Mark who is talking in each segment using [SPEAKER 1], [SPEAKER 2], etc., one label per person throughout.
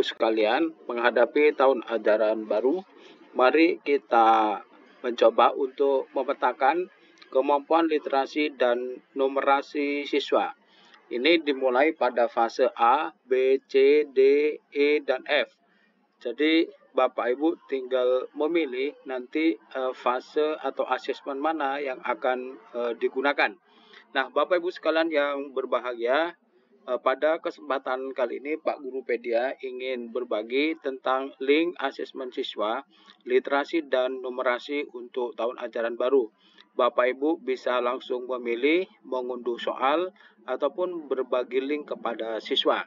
[SPEAKER 1] Ibu sekalian, menghadapi tahun ajaran baru, mari kita mencoba untuk memetakan kemampuan literasi dan numerasi siswa. Ini dimulai pada fase A, B, C, D, E, dan F. Jadi Bapak Ibu tinggal memilih nanti fase atau asesmen mana yang akan digunakan. Nah, Bapak Ibu sekalian yang berbahagia, pada kesempatan kali ini Pak Guru Pedia ingin berbagi tentang link asesmen siswa, literasi dan numerasi untuk tahun ajaran baru. Bapak Ibu bisa langsung memilih, mengunduh soal, ataupun berbagi link kepada siswa.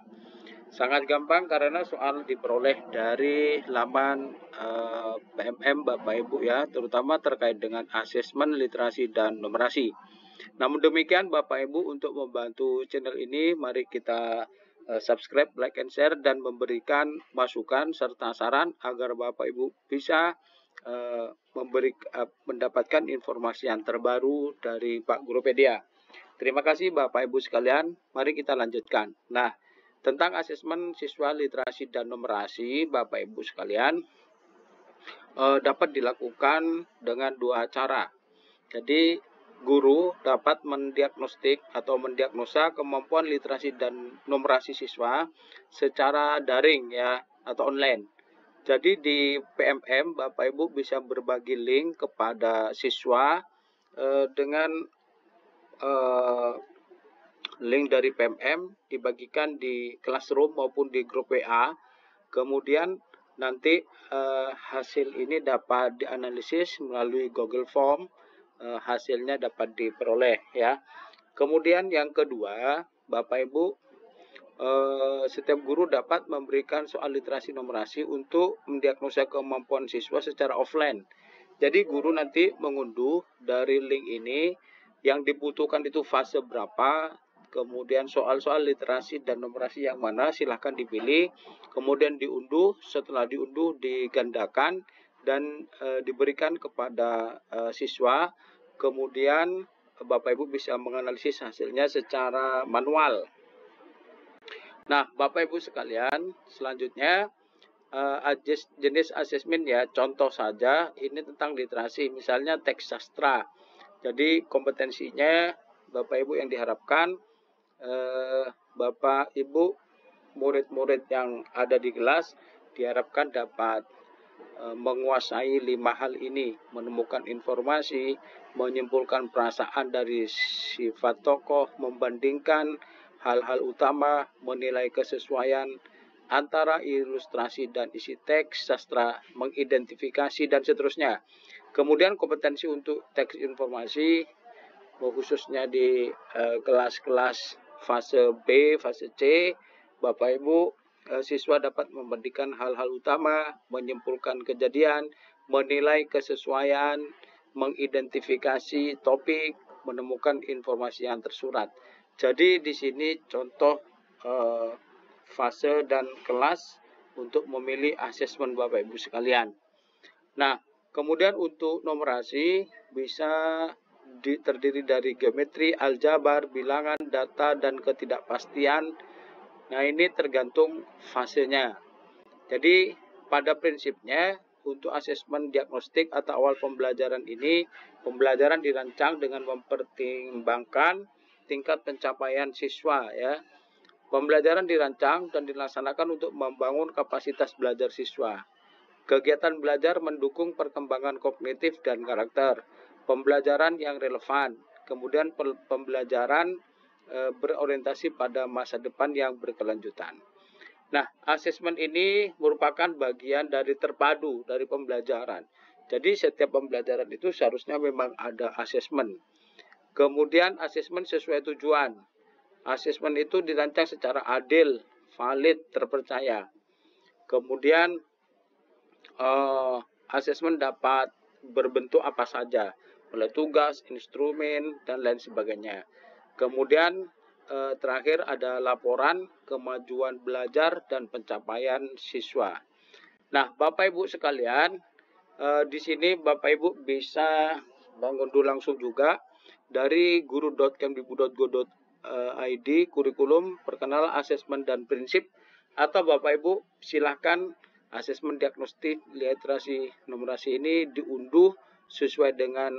[SPEAKER 1] Sangat gampang karena soal diperoleh dari laman PMM Bapak Ibu ya, terutama terkait dengan asesmen literasi dan numerasi. Namun demikian Bapak Ibu, untuk membantu channel ini mari kita subscribe, like, and share, dan memberikan masukan serta saran agar Bapak Ibu bisa mendapatkan informasi yang terbaru dari Pak Guru Pedia. Terima kasih Bapak Ibu sekalian, mari kita lanjutkan. Nah, tentang asesmen siswa literasi dan numerasi Bapak Ibu sekalian dapat dilakukan dengan dua cara. Jadi guru dapat mendiagnostik atau mendiagnosa kemampuan literasi dan numerasi siswa secara daring ya atau online. Jadi di PMM Bapak Ibu bisa berbagi link kepada siswa dengan link dari PMM dibagikan di classroom maupun di grup WA. Kemudian nanti hasil ini dapat dianalisis melalui Google Form. Hasilnya dapat diperoleh ya. Kemudian yang kedua, Bapak Ibu, setiap guru dapat memberikan soal literasi numerasi untuk mendiagnosa kemampuan siswa secara offline. Jadi guru nanti mengunduh dari link ini yang dibutuhkan itu fase berapa, kemudian soal-soal literasi dan numerasi yang mana silahkan dipilih, kemudian diunduh, setelah diunduh digandakan dan diberikan kepada siswa, kemudian Bapak Ibu bisa menganalisis hasilnya secara manual. Nah, Bapak Ibu sekalian, selanjutnya jenis asesmen ya, contoh saja ini tentang literasi, misalnya teks sastra. Jadi kompetensinya Bapak Ibu yang diharapkan, Bapak Ibu murid-murid yang ada di kelas diharapkan dapat menguasai 5 hal ini: menemukan informasi, menyimpulkan perasaan dari sifat tokoh, membandingkan hal-hal utama, menilai kesesuaian antara ilustrasi dan isi teks sastra, mengidentifikasi, dan seterusnya. Kemudian kompetensi untuk teks informasi, khususnya di kelas-kelas fase B, fase C, Bapak Ibu siswa dapat membandingkan hal-hal utama, menyimpulkan kejadian, menilai kesesuaian, mengidentifikasi topik, menemukan informasi yang tersurat. Jadi di sini contoh fase dan kelas untuk memilih asesmen Bapak Ibu sekalian. Nah, kemudian untuk numerasi bisa terdiri dari geometri, aljabar, bilangan, data, dan ketidakpastian. Nah, ini tergantung fasenya. Jadi pada prinsipnya untuk asesmen diagnostik atau awal pembelajaran ini, pembelajaran dirancang dengan mempertimbangkan tingkat pencapaian siswa ya. Pembelajaran dirancang dan dilaksanakan untuk membangun kapasitas belajar siswa. Kegiatan belajar mendukung perkembangan kognitif dan karakter. Pembelajaran yang relevan. Kemudian pembelajaran berorientasi pada masa depan yang berkelanjutan. Nah, asesmen ini merupakan bagian dari terpadu dari pembelajaran. Jadi setiap pembelajaran itu seharusnya memang ada asesmen. Kemudian asesmen sesuai tujuan. Asesmen itu dirancang secara adil, valid, terpercaya. Kemudian asesmen dapat berbentuk apa saja, mulai tugas, instrumen, dan lain sebagainya. Kemudian terakhir ada laporan kemajuan belajar dan pencapaian siswa. Nah, Bapak Ibu sekalian, di sini Bapak Ibu bisa mengunduh langsung juga dari guru.kemdikbud.go.id kurikulum perkenalan asesmen dan prinsip Atau Bapak Ibu silahkan asesmen diagnostik literasi numerasi ini diunduh sesuai dengan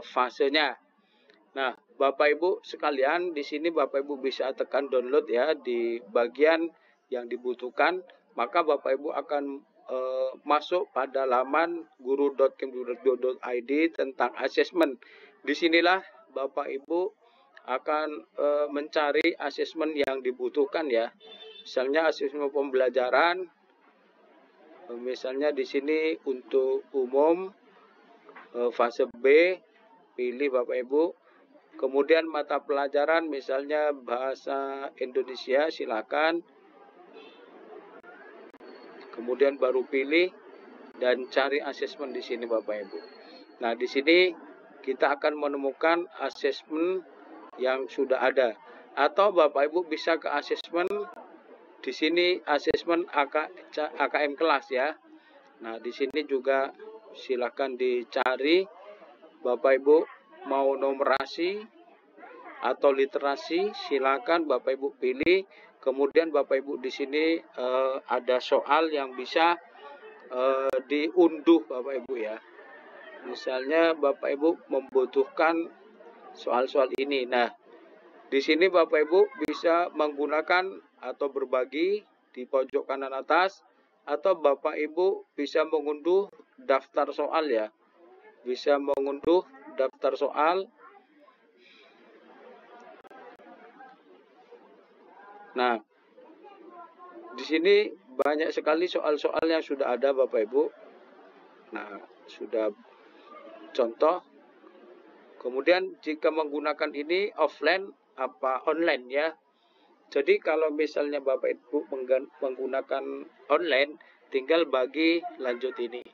[SPEAKER 1] fasenya. Nah, Bapak Ibu sekalian, di sini Bapak Ibu bisa tekan download ya di bagian yang dibutuhkan, maka Bapak Ibu akan masuk pada laman guru.kemdikbud.id tentang asesmen. Disinilah Bapak Ibu akan mencari asesmen yang dibutuhkan ya. Misalnya asesmen pembelajaran, misalnya di sini untuk umum fase B, pilih Bapak Ibu. Kemudian mata pelajaran misalnya bahasa Indonesia, silakan. Kemudian baru pilih dan cari asesmen di sini Bapak Ibu. Nah, di sini kita akan menemukan asesmen yang sudah ada. Atau Bapak Ibu bisa ke asesmen di sini asesmen AKM kelas ya. Nah, di sini juga silakan dicari Bapak Ibu mau numerasi atau literasi, silakan Bapak Ibu pilih. Kemudian Bapak Ibu di sini ada soal yang bisa diunduh Bapak Ibu ya. Misalnya Bapak Ibu membutuhkan soal-soal ini. Nah, di sini Bapak Ibu bisa menggunakan atau berbagi di pojok kanan atas, atau Bapak Ibu bisa mengunduh daftar soal ya. Bisa mengunduh daftar soal. Nah, di sini banyak sekali soal-soal yang sudah ada Bapak Ibu. Nah, sudah contoh. Kemudian jika menggunakan ini offline apa online ya. Jadi kalau misalnya Bapak Ibu menggunakan online, tinggal bagi lanjut ini.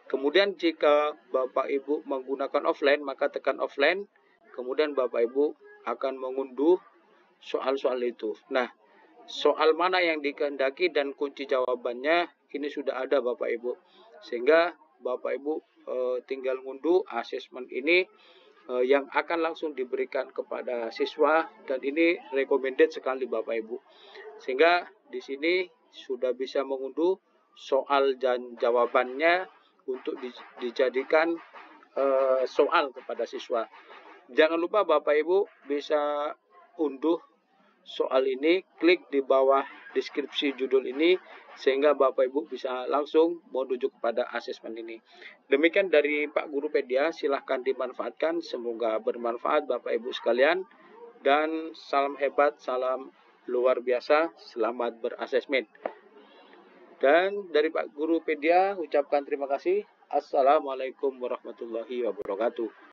[SPEAKER 1] Kemudian jika Bapak Ibu menggunakan offline, maka tekan offline. Kemudian Bapak Ibu akan mengunduh soal-soal itu. Nah, soal mana yang dikehendaki dan kunci jawabannya ini sudah ada Bapak Ibu. Sehingga Bapak Ibu tinggal ngunduh asesmen ini yang akan langsung diberikan kepada siswa, dan ini recommended sekali Bapak Ibu. Sehingga di sini sudah bisa mengunduh soal dan jawabannya untuk dijadikan soal kepada siswa. Jangan lupa Bapak Ibu bisa unduh soal ini, klik di bawah deskripsi judul ini sehingga Bapak Ibu bisa langsung menuju kepada asesmen ini. Demikian dari Pak Guru Pedia, silahkan dimanfaatkan, semoga bermanfaat Bapak Ibu sekalian, dan salam hebat, salam luar biasa, selamat berasesmen. Dan dari Pak Guru Pedia ucapkan terima kasih. Assalamualaikum warahmatullahi wabarakatuh.